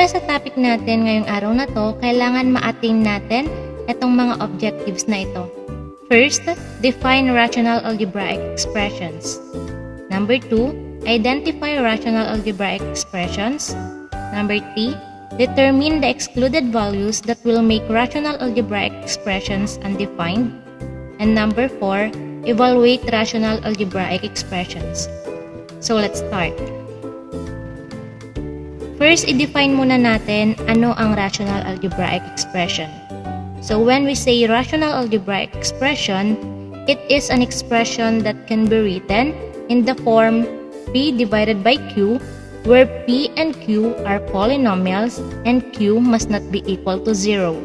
para sa topic natin ngayong araw na to, kailangan ma-attain natin itong mga objectives na ito. First, define rational algebraic expressions. Number 2, identify rational algebraic expressions. Number 3, determine the excluded values that will make rational algebraic expressions undefined. And number 4, evaluate rational algebraic expressions. So let's start. First, i-define muna natin ano ang rational algebraic expression. So when we say rational algebraic expression, it is an expression that can be written in the form P divided by Q, where P and Q are polynomials and Q must not be equal to 0.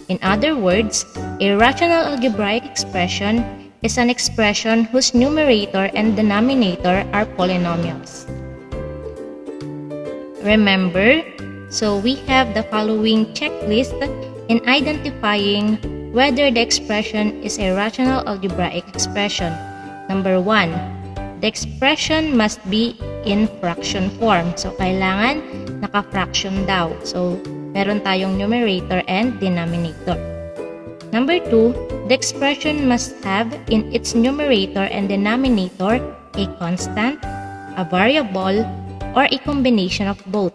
In other words, a rational algebraic expression is an expression whose numerator and denominator are polynomials. Remember, so we have the following checklist in identifying whether the expression is a rational algebraic expression. Number 1, the expression must be in fraction form. So, kailangan naka-fraction daw. So, meron tayong numerator and denominator. Number 2, the expression must have in its numerator and denominator a constant, a variable, or a combination of both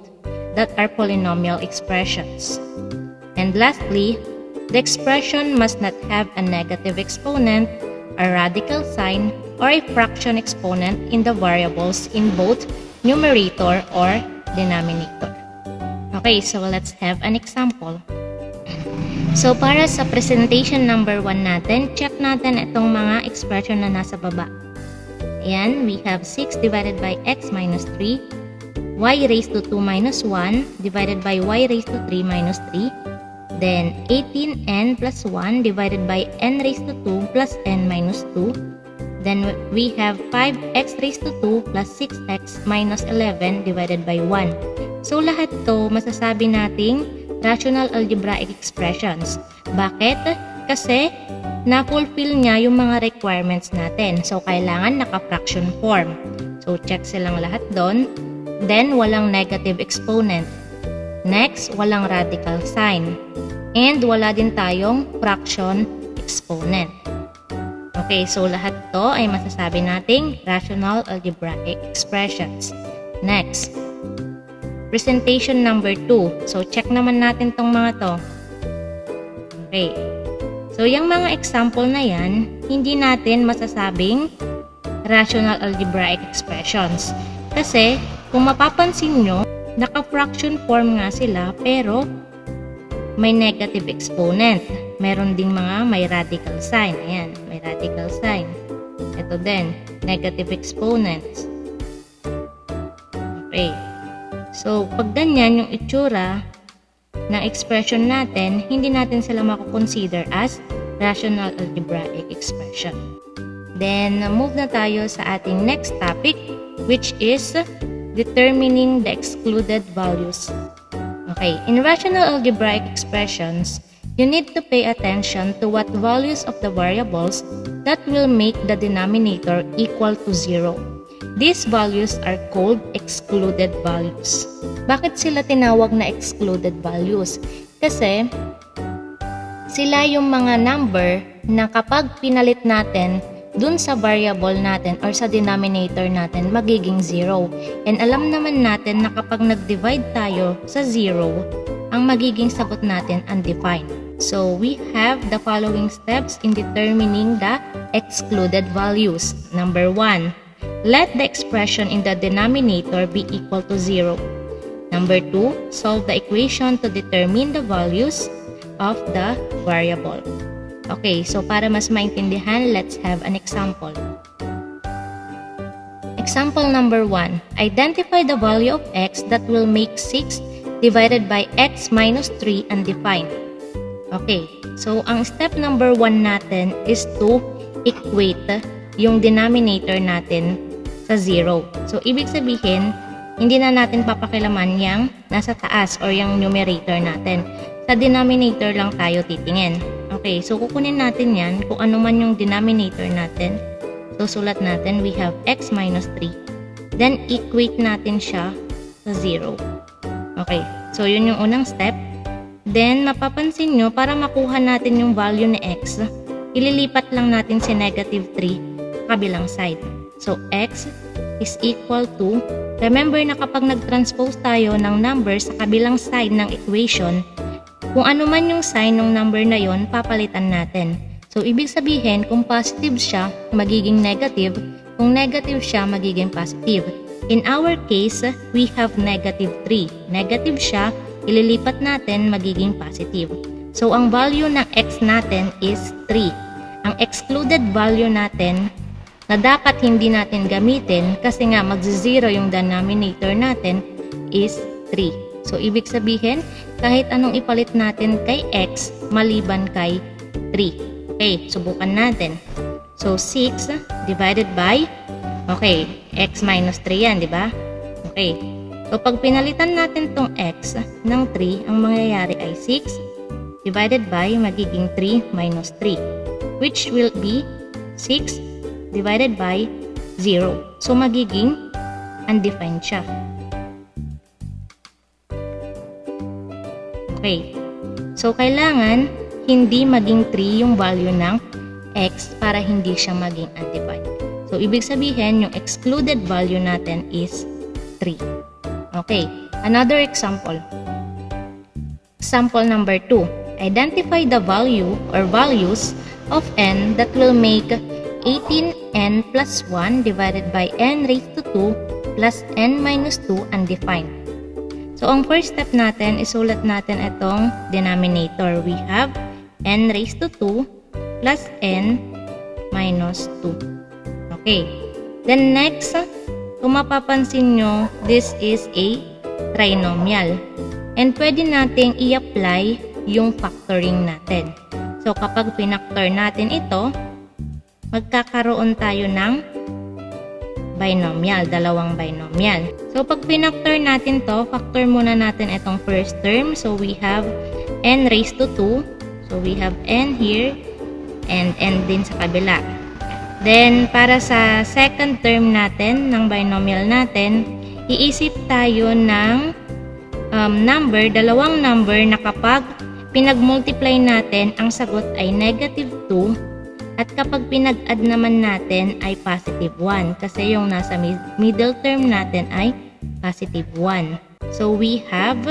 that are polynomial expressions. And lastly, the expression must not have a negative exponent, a radical sign, or a fraction exponent in the variables in both numerator or denominator. Okay, so let's have an example. So para sa presentation number 1 natin, check natin itong mga expression na nasa baba. Ayan, we have 6 divided by x minus 3, y raised to 2 minus 1 divided by y raised to 3 minus 3, then 18n plus 1 divided by n raised to 2 plus n minus 2. Then we have 5x raised to 2 plus 6x minus 11 divided by 1. So lahat to masasabi nating rational algebraic expressions. Bakit? Kasi na-fulfill niya yung mga requirements natin. So kailangan naka-fraction form. So check silang lahat doon. Then walang negative exponent. Next, walang radical sign. And wala din tayong fraction exponent. Okay, so lahat to ay masasabi nating rational algebraic expressions. Next, presentation number 2. So check naman natin tong mga to. Okay. So yung mga example na yan, hindi natin masasabing rational algebraic expressions. Kasi kung mapapansin nyo, naka-fraction form nga sila pero may negative exponent. Meron ding mga may radical sign. Ayan, may radical sign. Ito din, negative exponents. Okay. So, pag ganyan yung itsura ng expression natin, hindi natin sila mako-consider as rational algebraic expression. Then, move na tayo sa ating next topic, which is determining the excluded values. Okay, in rational algebraic expressions, you need to pay attention to what values of the variables that will make the denominator equal to 0. These values are called excluded values. Bakit sila tinawag na excluded values? Kasi sila yung mga number na kapag pinalit natin dun sa variable natin or sa denominator natin, magiging 0. And alam naman natin na kapag nag-divide tayo sa 0, ang magiging sagot natin undefined. So, we have the following steps in determining the excluded values. Number 1, let the expression in the denominator be equal to 0. Number 2, solve the equation to determine the values of the variable. Okay, so para mas maintindihan, let's have an example. Example number 1. Identify the value of x that will make 6 divided by x minus 3 undefined. Okay, so ang step number 1 natin is to equate yung denominator natin sa 0. So, ibig sabihin, hindi na natin papakilaman yung nasa taas or yung numerator natin. Sa denominator lang tayo titingin. Okay, so kukunin natin yan kung ano man yung denominator natin. So, sulat natin, we have x minus 3. Then, equate natin siya sa 0. Okay, So, yun yung unang step. Then, mapapansin nyo, para makuha natin yung value ni x, ililipat lang natin si negative 3 kabilang side. So, x is equal to, remember na kapag nag-transpose tayo ng number sa kabilang side ng equation, kung ano man yung sign ng number na yon, papalitan natin. So, ibig sabihin, kung positive siya, magiging negative. Kung negative siya, magiging positive. In our case, we have negative 3. Negative siya, ililipat natin, magiging positive. So, ang value ng x natin is 3. Ang excluded value natin na dapat hindi natin gamitin kasi nga mag-0 yung denominator natin is 3. So, ibig sabihin, kahit anong ipalit natin kay x, maliban kay 3. Okay, subukan natin. So, 6 divided by, okay, x minus 3 yan, di ba? Okay. So, pag pinalitan natin tong x ng 3, ang mangyayari ay 6 divided by magiging 3 minus 3, which will be 6 divided by 0. So, magiging undefined siya. Okay. So, kailangan hindi maging 3 yung value ng x para hindi siya maging undefined. So, ibig sabihin, yung excluded value natin is 3. Okay, another example. Example number 2. Identify the value or values of n that will make 18n plus 1 divided by n raised to 2 plus n minus 2 undefined. So, ang first step natin, isulat natin itong denominator. We have n raised to 2 plus n minus 2. Okay. Then next, kung mapapansin nyo, this is a trinomial. And pwede nating i-apply yung factoring natin. So, kapag pinactor natin ito, magkakaroon tayo ng binomial, dalawang binomial. So, pag pinactor natin to, factor muna natin itong first term. So, we have n raised to 2. So, we have n here and n din sa kabila. Then, para sa second term natin, ng binomial natin, iisip tayo ng dalawang number na kapag pinag-multiply natin, ang sagot ay negative 2 at kapag pinag-add naman natin ay positive 1 kasi yung nasa middle term natin ay positive 1. So, we have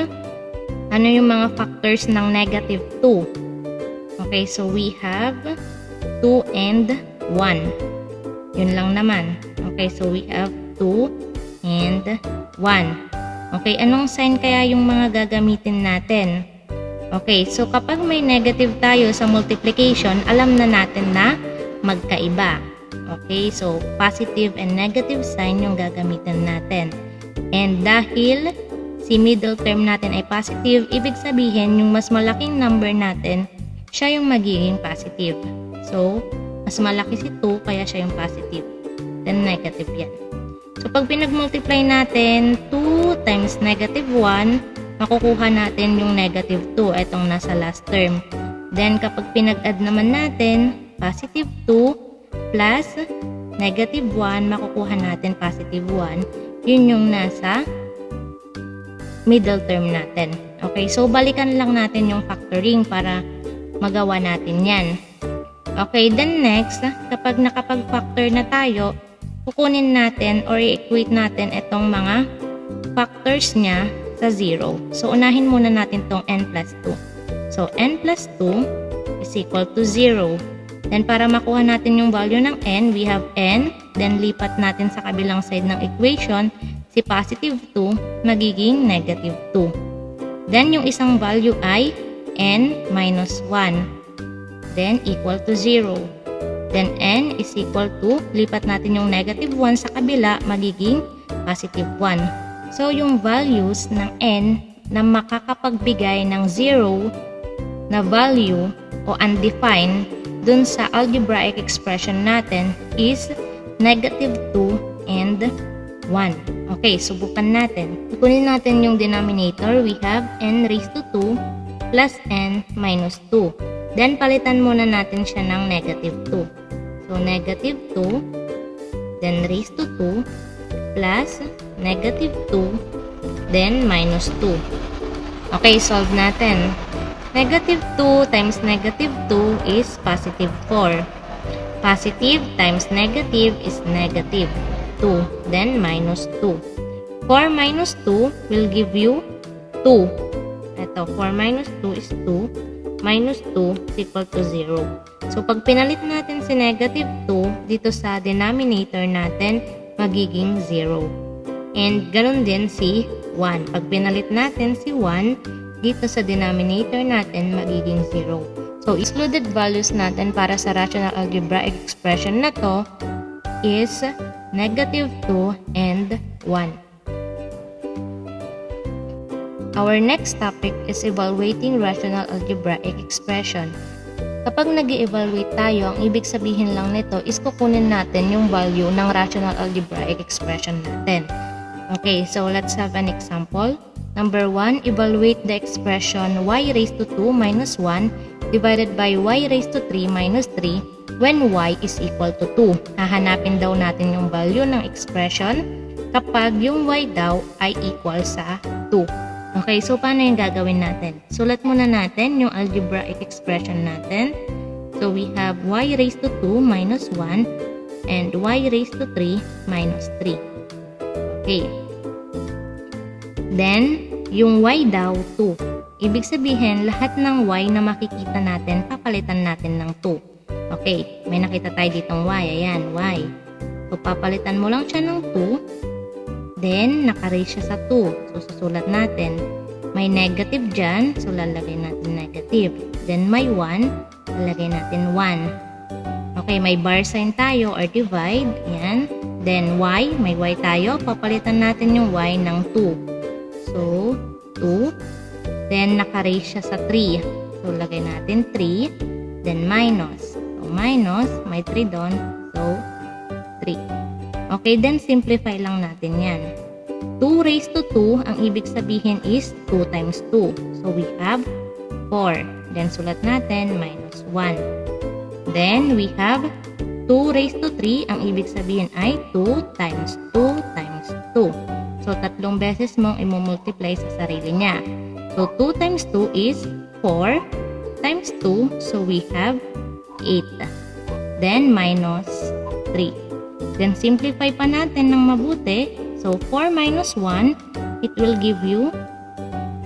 ano yung mga factors ng negative 2? Okay, so we have 2 and 1. Yun lang naman. Okay, so we have 2 and 1. Okay, anong sign kaya yung mga gagamitin natin? Okay, so kapag may negative tayo sa multiplication, alam na natin na magkaiba. Okay, so positive and negative sign yung gagamitin natin. And dahil si middle term natin ay positive, ibig sabihin yung mas malaking number natin, siya yung magiging positive. So, mas malaki si 2, kaya siya yung positive. Then, negative yan. So, pag pinag-multiply natin, 2 times negative 1, makukuha natin yung negative 2. Itong nasa last term. Then, kapag pinag-add naman natin, positive 2 plus negative 1, makukuha natin positive 1. Yun yung nasa middle term natin. Okay, so balikan lang natin yung factoring para magawa natin yan. Okay, then next, kapag nakapag-factor na tayo, kukunin natin or i-equate natin itong mga factors niya sa 0. So, unahin muna natin itong n plus 2. So, n plus 2 is equal to 0. Then, para makuha natin yung value ng n, we have n. Then, lipat natin sa kabilang side ng equation, si positive 2, magiging negative 2. Then, yung isang value ay n minus 1. Then, equal to 0. Then, n is equal to, lipat natin yung negative 1 sa kabila, magiging positive 1. So, yung values ng n na makakapagbigay ng 0 na value o undefined dun sa algebraic expression natin is negative 2 and 1. Okay, subukan natin. Ikunin natin yung denominator. We have n raised to 2 plus n minus 2. Then, palitan muna natin siya ng negative 2. So, negative 2, then raised to 2, plus negative 2, then minus 2. Okay, solve natin. Negative 2 times negative 2 is positive 4. Positive times negative is negative 2. Then minus 2. 4 minus 2 will give you 2. Ito, 4 minus 2 is 2. Minus 2 is equal to 0. So, pag pinalit natin si negative 2 dito sa denominator natin, magiging 0. And ganun din si 1. Pag pinalit natin si 1 dito sa denominator natin, magiging 0. So, excluded values natin para sa rational algebraic expression na to is negative 2 and 1. Our next topic is evaluating rational algebraic expression. Kapag nag-evaluate tayo, ang ibig sabihin lang nito is kukunin natin yung value ng rational algebraic expression natin. Okay, so let's have an example. Number 1, evaluate the expression y raised to 2 minus 1 divided by y raised to 3 minus 3 when y is equal to 2. Hahanapin daw natin yung value ng expression kapag yung y daw ay equal sa 2. Okay, so paano yung gagawin natin? Sulat muna natin yung algebraic expression natin. So we have y raised to 2 minus 1 and y raised to 3 minus 3. Okay. Then, yung y daw, 2. Ibig sabihin, lahat ng y na makikita natin, papalitan natin ng 2. Okay, may nakita tayo ditong y. Ayan, y. So, papalitan mo lang siya ng 2. Then, naka-raise siya sa 2. So, susulat natin. May negative dyan. So, lalagay natin negative. Then, may 1. Lalagay natin 1. Okay, may bar sign tayo or divide. Ayan. Then, y. May y tayo. Papalitan natin yung y ng 2. So, 2. Then, naka-raise siya sa 3. So, lagay natin 3. Then, minus. So, minus. May 3 doon. So, 3. Okay, then simplify lang natin yan. 2 raised to 2, ang ibig sabihin is 2 times 2. So, we have 4. Then, sulat natin minus 1. Then, we have 2 raised to 3, ang ibig sabihin ay 2 times 2 times 2. So, 3 beses mong i-multiply sa sarili niya. So, 2 times 2 is 4 times 2. So, we have 8. Then, minus 3. Then, simplify pa natin ng mabuti. So, 4 minus 1, it will give you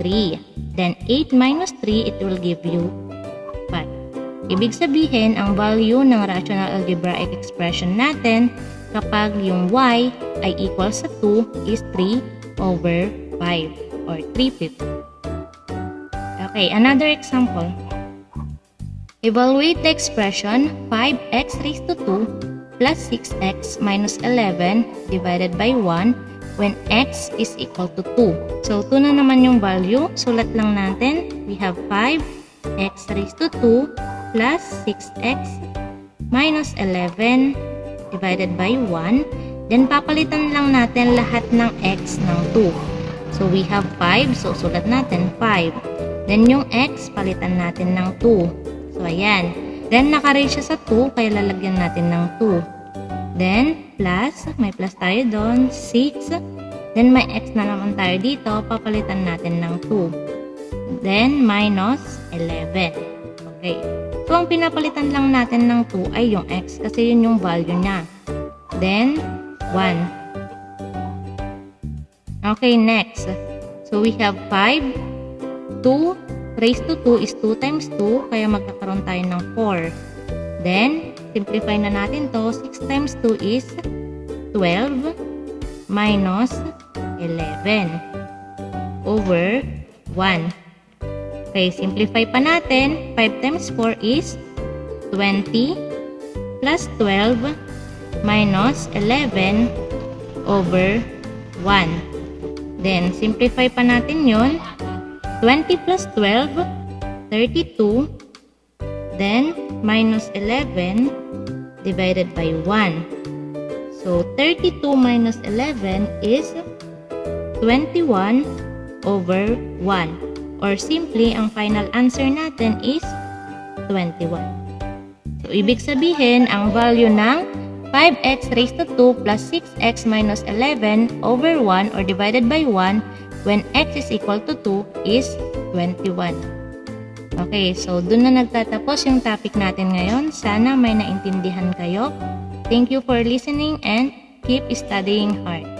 3. Then, 8 minus 3, it will give you 5. Ibig sabihin, ang value ng rational algebraic expression natin kapag yung y ay equal sa 2 is 3 over 5 or 3/5. Okay, another example. Evaluate the expression 5x raised to 2 plus 6x minus 11 divided by 1 when x is equal to 2. So, 2 na naman yung value. Sulat lang natin. We have 5x raised to 2 plus 6x minus 11 divided by 1. Then, papalitan lang natin lahat ng x ng 2. So, we have 5. So, sulat natin 5. Then, yung x, palitan natin ng 2. So, ayan. Then, naka-raise siya sa 2, kaya lalagyan natin ng 2. Then, plus, may plus tayo doon, 6. Then, may x na naman tayo dito, papalitan natin ng 2. Then, minus 11. Okay. So, ang pinapalitan lang natin ng 2 ay yung x kasi yun yung value niya. Then, 1. Okay, next. So, we have 5. 2 raised to 2 is 2 times 2, kaya magkakaroon tayo ng 4. Then, simplify na natin to. 6 times 2 is 12 minus 11 over 1. Okay, simplify pa natin. 5 times 4 is 20 plus 12 minus 11 over 1. Then, simplify pa natin yun. 20 plus 12, 32. Then, minus 11 divided by 1. So, 32 minus 11 is 21 over 1. Or simply, ang final answer natin is 21. So, ibig sabihin, ang value ng 5x raised to 2 plus 6x minus 11 over 1 or divided by 1 when x is equal to 2 is 21. Okay, so dun na nagtatapos yung topic natin ngayon. Sana may naintindihan kayo. Thank you for listening and keep studying hard.